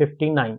59,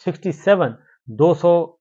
67, 200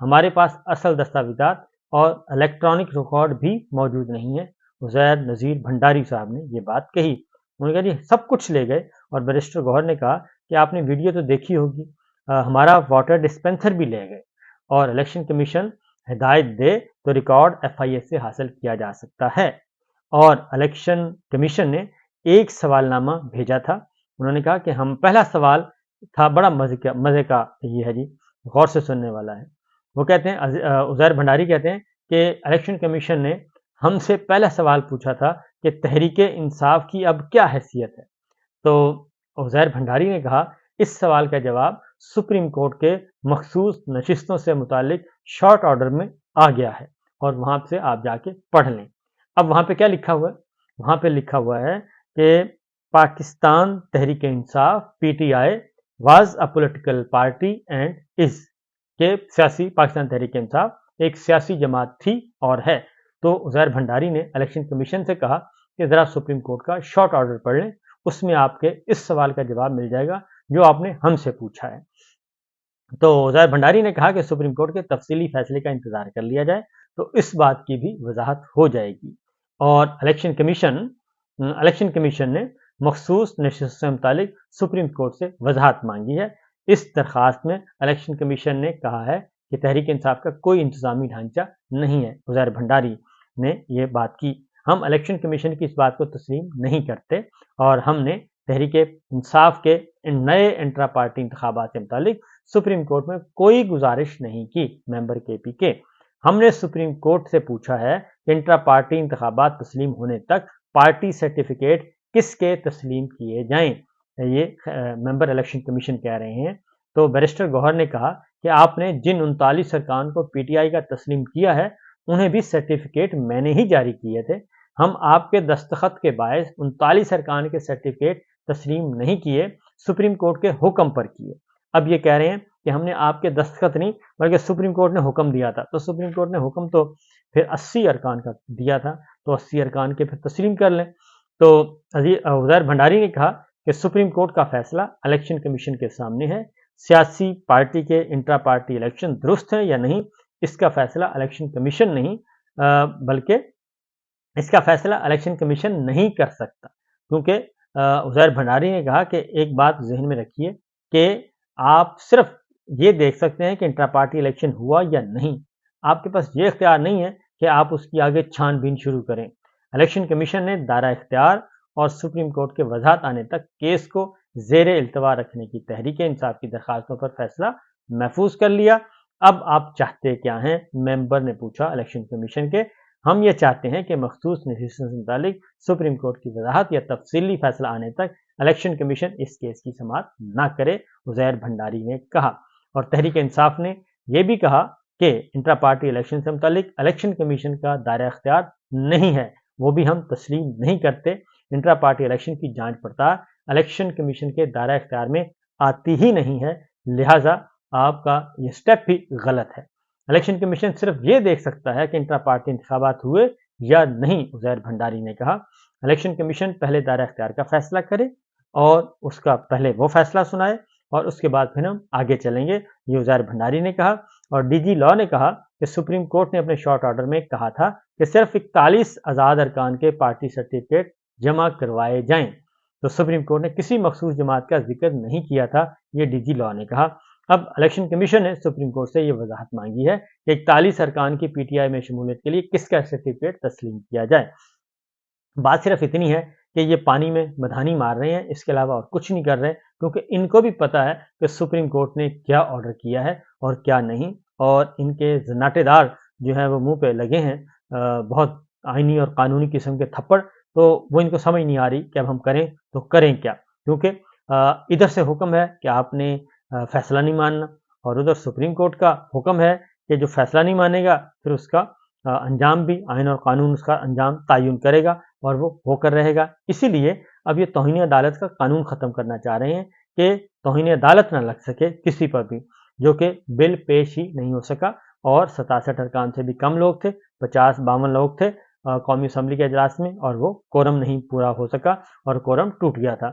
ہمارے پاس اصل دستاویزات اور الیکٹرانک ریکارڈ بھی موجود نہیں ہے۔ عزیر نذیر بھنڈاری صاحب نے یہ بات کہی۔ انہوں نے کہا جی سب کچھ لے گئے، اور بیرسٹر گوہر نے کہا کہ آپ نے ویڈیو تو دیکھی ہوگی، ہمارا واٹر ڈسپینسر بھی لے گئے، اور الیکشن کمیشن ہدایت دے تو ریکارڈ ایف آئی اے سے حاصل کیا جا سکتا ہے۔ اور الیکشن کمیشن نے ایک سوال نامہ بھیجا تھا۔ انہوں نے کہا کہ ہم پہلا سوال تھا بڑا مزے کا یہ ہے جی، غور سے سننے والا ہے۔ وہ کہتے ہیں، عزیر بھنڈاری کہتے ہیں کہ الیکشن کمیشن نے ہم سے پہلا سوال پوچھا تھا کہ تحریک انصاف کی اب کیا حیثیت ہے؟ تو عزیر بھنڈاری نے کہا اس سوال کا جواب سپریم کورٹ کے مخصوص نشستوں سے متعلق شارٹ آرڈر میں آ گیا ہے، اور وہاں سے آپ جا کے پڑھ لیں۔ اب وہاں پہ کیا لکھا ہوا ہے؟ وہاں پہ لکھا ہوا ہے کہ Pakistan Tehreek Insaf P T I was a political party and is, کہ سیاسی پاکستان تحریک انصاف ایک سیاسی جماعت تھی اور ہے۔ تو عزیر بھنڈاری نے الیکشن کمیشن سے کہا کہ ذرا سپریم کورٹ کا شارٹ آرڈر پڑھ لیں، اس میں آپ کے اس سوال کا جواب مل جائے گا جو آپ نے ہم سے پوچھا ہے۔ تو عزیر بھنڈاری نے کہا کہ سپریم کورٹ کے تفصیلی فیصلے کا انتظار کر لیا جائے تو اس بات کی بھی وضاحت ہو جائے گی۔ اور الیکشن کمیشن نے مخصوص نشست سے متعلق سپریم کورٹ سے وضاحت مانگی ہے۔ اس درخواست میں الیکشن کمیشن نے کہا ہے کہ تحریک انصاف کا کوئی انتظامی ڈھانچہ نہیں ہے۔ عزیر بھنڈاری نے یہ بات کی، ہم الیکشن کمیشن کی اس بات کو تسلیم نہیں کرتے، اور ہم نے تحریک انصاف کے ان نئے انٹرا پارٹی انتخابات سے متعلق سپریم کورٹ میں کوئی گزارش نہیں کی۔ ممبر کے پی کے، ہم نے سپریم کورٹ سے پوچھا ہے کہ انٹرا پارٹی انتخابات تسلیم ہونے تک پارٹی سرٹیفکیٹ کس کے تسلیم کیے جائیں، یہ ممبر الیکشن کمیشن کہہ رہے ہیں۔ تو بیرسٹر گوہر نے کہا کہ آپ نے جن 39 ارکان کو پی ٹی آئی کا تسلیم کیا ہے انہیں بھی سرٹیفکیٹ میں نے ہی جاری کیے تھے، ہم آپ کے دستخط کے باعث 39 ارکان کے سرٹیفکیٹ تسلیم نہیں کیے، سپریم کورٹ کے حکم پر کیے۔ اب یہ کہہ رہے ہیں کہ ہم نے آپ کے دستخط نہیں بلکہ سپریم کورٹ نے حکم دیا تھا، تو سپریم کورٹ نے حکم تو پھر 80 ارکان کا دیا تھا، تو 80 ارکان کے پھر تسلیم کر لیں۔ تو عزیر بھنڈاری نے کہا کہ سپریم کورٹ کا فیصلہ الیکشن کمیشن کے سامنے ہے، سیاسی پارٹی کے انٹرا پارٹی الیکشن درست ہیں یا نہیں اس کا فیصلہ الیکشن کمیشن نہیں بلکہ اس کا فیصلہ الیکشن کمیشن نہیں کر سکتا، کیونکہ عزیر بھنڈاری نے کہا کہ ایک بات ذہن میں رکھیے کہ آپ صرف یہ دیکھ سکتے ہیں کہ انٹرا پارٹی الیکشن ہوا یا نہیں، آپ کے پاس یہ اختیار نہیں ہے کہ آپ اس کی آگے چھان بین شروع کریں۔ الیکشن کمیشن نے دائرہ اختیار اور سپریم کورٹ کے وضاحت آنے تک کیس کو زیر التوا رکھنے کی تحریک انصاف کی درخواستوں پر فیصلہ محفوظ کر لیا۔ اب آپ چاہتے کیا ہیں؟ ممبر نے پوچھا الیکشن کمیشن کے۔ ہم یہ چاہتے ہیں کہ مخصوص نشستوں سے متعلق سپریم کورٹ کی وضاحت یا تفصیلی فیصلہ آنے تک الیکشن کمیشن اس کیس کی سماعت نہ کرے، عزیر بھنڈاری نے کہا۔ اور تحریک انصاف نے یہ بھی کہا کہ انٹرا پارٹی الیکشن سے متعلق الیکشن کمیشن کا دائرہ اختیار نہیں ہے، وہ بھی ہم تسلیم نہیں کرتے۔ انٹرا پارٹی الیکشن کی جانچ پڑتال الیکشن کمیشن کے دائرہ اختیار میں آتی ہی نہیں ہے، لہٰذا آپ کا یہ سٹیپ بھی غلط ہے۔ الیکشن کمیشن صرف یہ دیکھ سکتا ہے کہ انٹرا پارٹی انتخابات ہوئے یا نہیں، عزیر بھنڈاری نے کہا۔ الیکشن کمیشن پہلے دائرہ اختیار کا فیصلہ کرے اور اس کا پہلے وہ فیصلہ سنائے، اور اس کے بعد پھر ہم آگے چلیں گے، یہ عزیر بھنڈاری نے کہا۔ اور ڈی جی لاء نے کہا کہ سپریم کورٹ نے اپنے شارٹ آرڈر میں کہا تھا کہ صرف 41 آزاد ارکان کے پارٹی سرٹیفکیٹ جمع کروائے جائیں، تو سپریم کورٹ نے کسی مخصوص جماعت کا ذکر نہیں کیا تھا، یہ ڈی جی لاء نے کہا۔ اب الیکشن کمیشن نے سپریم کورٹ سے یہ وضاحت مانگی ہے کہ 41 ارکان کی پی ٹی آئی میں شمولیت کے لیے کس کا سرٹیفکیٹ تسلیم کیا جائے۔ بات صرف اتنی ہے کہ یہ پانی میں مدھانی مار رہے ہیں، اس کے علاوہ اور کچھ نہیں کر رہے، کیونکہ ان کو بھی پتا ہے کہ سپریم کورٹ نے کیا آرڈر کیا ہے اور کیا نہیں، اور ان کے زناٹے دار جو ہے وہ منہ پہ لگے ہیں بہت آئینی اور قانونی قسم کے تھپڑ، تو وہ ان کو سمجھ نہیں آ رہی کہ اب ہم کریں تو کریں کیا، کیونکہ ادھر سے حکم ہے کہ آپ نے فیصلہ نہیں ماننا، اور ادھر سپریم کورٹ کا حکم ہے کہ جو فیصلہ نہیں مانے گا پھر اس کا انجام بھی آئین اور قانون اس کا انجام تعین کرے گا اور وہ ہو کر رہے گا۔ اسی لیے اب یہ توہین عدالت کا قانون ختم کرنا چاہ رہے ہیں کہ توہین عدالت نہ لگ سکے کسی پر بھی، جو کہ بل پیش ہی نہیں ہو سکا، اور 67 ارکان سے بھی کم لوگ تھے، 52 لوگ تھے قومی اسمبلی کے اجلاس میں، اور وہ کورم نہیں پورا ہو سکا اور کورم ٹوٹ گیا تھا۔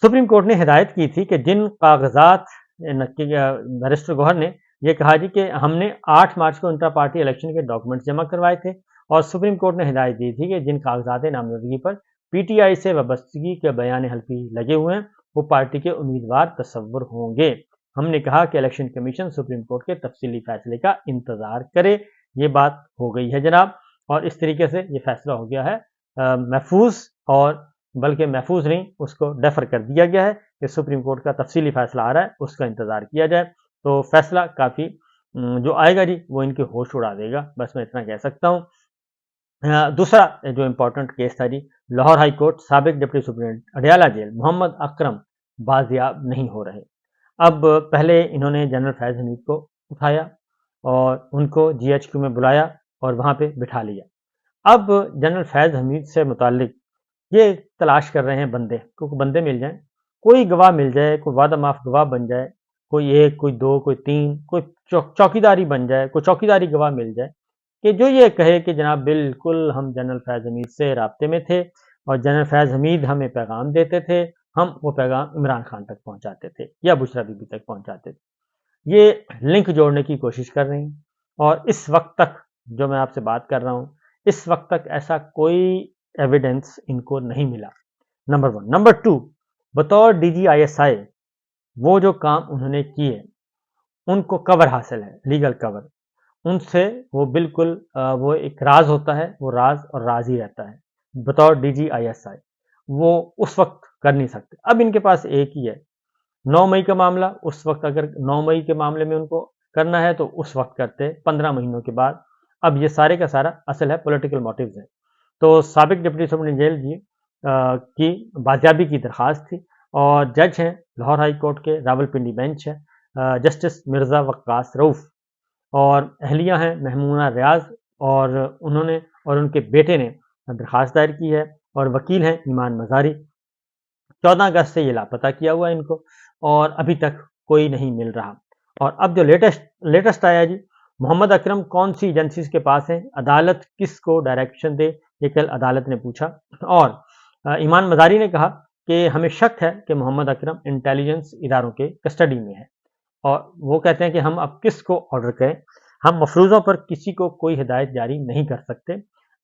سپریم کورٹ نے ہدایت کی تھی کہ جن کاغذات بیرسٹر گوہر نے یہ کہا جی کہ ہم نے 8 مارچ کو انٹرا پارٹی الیکشن کے ڈاکومنٹس جمع کروائے تھے اور سپریم کورٹ نے ہدایت دی تھی کہ جن کاغذات نامزدگی پر پی ٹی آئی سے وابستگی کے بیان حلفی لگے ہوئے ہیں وہ پارٹی کے امیدوار تصور ہوں گے۔ ہم نے کہا کہ الیکشن کمیشن سپریم کورٹ کے تفصیلی فیصلے کا انتظار کرے۔ یہ بات ہو گئی ہے جناب، اور اس طریقے سے یہ فیصلہ ہو گیا ہے محفوظ، اور بلکہ محفوظ نہیں، اس کو ڈیفر کر دیا گیا ہے کہ سپریم کورٹ کا تفصیلی فیصلہ آ رہا ہے، اس کا انتظار کیا جائے۔ تو فیصلہ کافی جو آئے گا جی وہ ان کے ہوش اڑا دے گا، بس میں اتنا کہہ سکتا ہوں۔ دوسرا جو امپورٹنٹ کیس تھا جی، لاہور ہائی کورٹ سابق ڈپٹی سپرنٹینڈنٹ اڈیالہ جیل محمد اکرم بازیاب نہیں ہو رہے۔ اب پہلے انہوں نے جنرل فیض حمید کو اٹھایا اور ان کو جی ایچ کیو میں بلایا اور وہاں پہ بٹھا لیا۔ اب جنرل فیض حمید سے متعلق یہ تلاش کر رہے ہیں بندے، کیونکہ بندے مل جائیں، کوئی گواہ مل جائے، کوئی وعدہ معاف گواہ بن جائے، کوئی 1، کوئی 2، کوئی 3، کوئی چوکیداری بن جائے، کوئی چوکیداری گواہ مل جائے کہ جو یہ کہے کہ جناب بالکل ہم جنرل فیض حمید سے رابطے میں تھے اور جنرل فیض حمید ہمیں پیغام دیتے تھے، ہم وہ پیغام عمران خان تک پہنچاتے تھے یا بشرا بی بی تک پہنچاتے تھے۔ یہ لنک جوڑنے کی کوشش کر رہے ہیں، اور اس وقت تک جو میں آپ سے بات کر رہا ہوں، اس وقت تک ایسا کوئی ایویڈنس ان کو نہیں ملا، نمبر 1۔ نمبر 2، بطور D G I S I وہ جو کام انہوں نے کیے ان کو کور حاصل ہے، لیگل کور، ان سے وہ بالکل وہ ایک راز ہوتا ہے، وہ راز اور راز ہی رہتا ہے۔ بطور D G I S I وہ اس وقت کر نہیں سکتے۔ اب ان کے پاس ایک ہی ہے 9 مئی کا معاملہ، اس وقت اگر 9 مئی کے معاملے میں ان کو کرنا ہے تو اس وقت کرتے، 15 مہینوں کے بعد۔ اب یہ سارے کا سارا اصل ہے پولیٹیکل موٹیوز ہے۔ تو سابق ڈپٹی سپرنٹینڈنٹ جیل جی کی بازیابی کی درخواست تھی، اور جج ہیں لاہور ہائی کورٹ کے راول پنڈی بینچ ہے جسٹس مرزا وقاص رؤف، اور اہلیہ ہیں محمونہ ریاض، اور انہوں نے اور ان کے بیٹے نے درخواست دائر کی ہے، اور وکیل ہیں ایمان مزاری۔ 14 اگست سے یہ لاپتہ کیا ہوا ان کو، اور ابھی تک کوئی نہیں مل رہا۔ اور اب جو لیٹسٹ آیا جی، محمد اکرم کون سی ایجنسیز کے پاس ہیں، عدالت کس کو ڈائریکشن دے، یہ کل عدالت نے پوچھا، اور ایمان مزاری نے کہا کہ ہمیں شک ہے کہ محمد اکرم انٹیلیجنس اداروں کے کسٹڈی میں ہے، اور وہ کہتے ہیں کہ ہم اب کس کو آرڈر کریں، ہم مفروضوں پر کسی کو کوئی ہدایت جاری نہیں کر سکتے،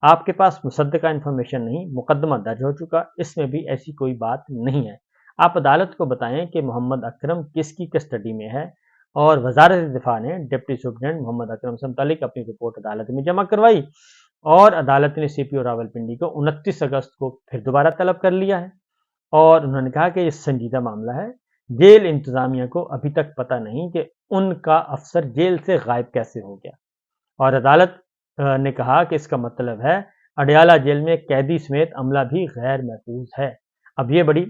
آپ کے پاس مصدقہ انفارمیشن نہیں، مقدمہ درج ہو چکا، اس میں بھی ایسی کوئی بات نہیں ہے، آپ عدالت کو بتائیں کہ محمد اکرم کس کی کسٹڈی میں ہے۔ اور وزارت دفاع نے ڈپٹی سپرنٹینڈنٹ محمد اکرم سے متعلق اپنی رپورٹ عدالت میں جمع کروائی، اور عدالت نے سی پی او راول پنڈی کو 29 اگست کو پھر دوبارہ طلب کر لیا ہے، اور انہوں نے کہا کہ یہ سنجیدہ معاملہ ہے، جیل انتظامیہ کو ابھی تک پتہ نہیں کہ ان کا افسر جیل سے غائب کیسے ہو گیا، اور عدالت نے کہا کہ اس کا مطلب ہے اڈیالہ جیل میں قیدی سمیت عملہ بھی غیر محفوظ ہے۔ اب یہ بڑی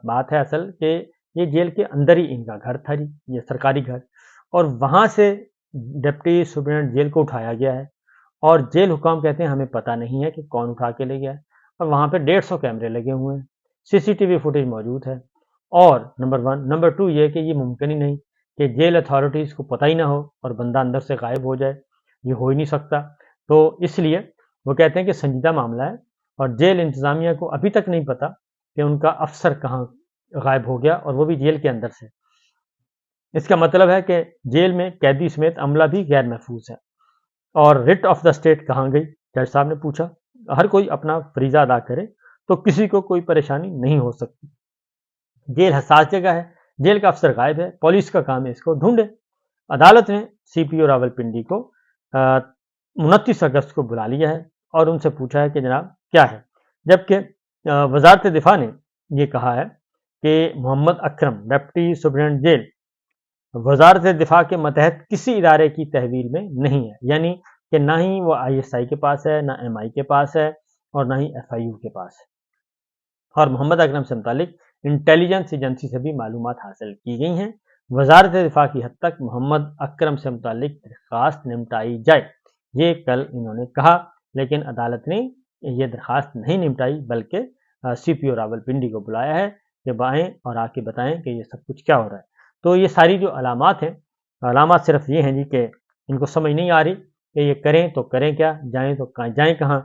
بات ہے اصل کہ یہ جیل کے اندر ہی ان کا گھر تھا جی، یہ سرکاری گھر، اور وہاں سے ڈپٹی سپرنٹینڈنٹ جیل کو اٹھایا گیا ہے، اور جیل حکام کہتے ہیں ہمیں پتہ نہیں ہے کہ کون اٹھا کے لے گیا ہے، اور وہاں پہ 150 کیمرے لگے ہوئے ہیں، سی سی ٹی وی فوٹیج موجود ہے، اور نمبر 1۔ نمبر 2 یہ کہ یہ ممکن ہی نہیں کہ جیل اتھارٹیز کو پتہ ہی نہ ہو اور بندہ اندر سے غائب ہو جائے، یہ ہو ہی نہیں سکتا۔ تو اس لیے وہ کہتے ہیں کہ سنجیدہ معاملہ ہے، اور جیل انتظامیہ کو ابھی تک نہیں پتہ کہ ان کا افسر کہاں غائب ہو گیا، اور وہ بھی جیل کے اندر سے۔ اس کا مطلب ہے کہ جیل میں قیدی سمیت عملہ بھی غیر محفوظ ہے۔ اور ریٹ آف دا اسٹیٹ کہاں گئی، جج صاحب نے پوچھا، ہر کوئی اپنا فریضہ ادا کرے تو کسی کو کوئی پریشانی نہیں ہو سکتی، جیل حساس جگہ ہے، جیل کا افسر غائب ہے، پولیس کا کام ہے اس کو ڈھونڈے۔ عدالت نے سی پی او راول پنڈی کو 29 اگست کو بلا لیا ہے، اور ان سے پوچھا ہے کہ جناب کیا ہے، جبکہ وزارت دفاع نے یہ کہا ہے کہ محمد اکرم ڈپٹی سپرنٹینڈنٹ جیل وزارت دفاع کے ماتحت کسی ادارے کی تحویل میں نہیں ہے، یعنی کہ نہ ہی وہ آئی ایس آئی کے پاس ہے، نہ ایم آئی کے پاس ہے، اور نہ ہی ایف آئی یو کے پاس ہے۔ اور محمد اکرم سے متعلق انٹیلیجنس ایجنسی سے بھی معلومات حاصل کی گئی ہیں، وزارت دفاع کی حد تک محمد اکرم سے متعلق درخواست نمٹائی جائے، یہ کل انہوں نے کہا، لیکن عدالت نے یہ درخواست نہیں نمٹائی، بلکہ سی پی او راول پنڈی کو بلایا ہے کہ آئیں اور آ کے بتائیں کہ یہ سب کچھ کیا ہو رہا ہے۔ تو یہ ساری جو علامات ہیں، علامات صرف یہ ہیں جی کہ ان کو سمجھ نہیں آ رہی کہ یہ کریں تو کریں کیا، جائیں تو جائیں کہاں،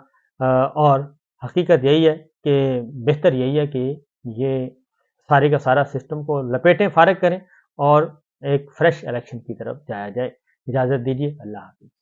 اور حقیقت یہی ہے کہ بہتر یہی ہے کہ یہ سارے کا سارا سسٹم کو لپیٹیں، فارغ کریں، اور ایک فریش الیکشن کی طرف جایا جائے۔ اجازت دیجیے، اللہ حافظ۔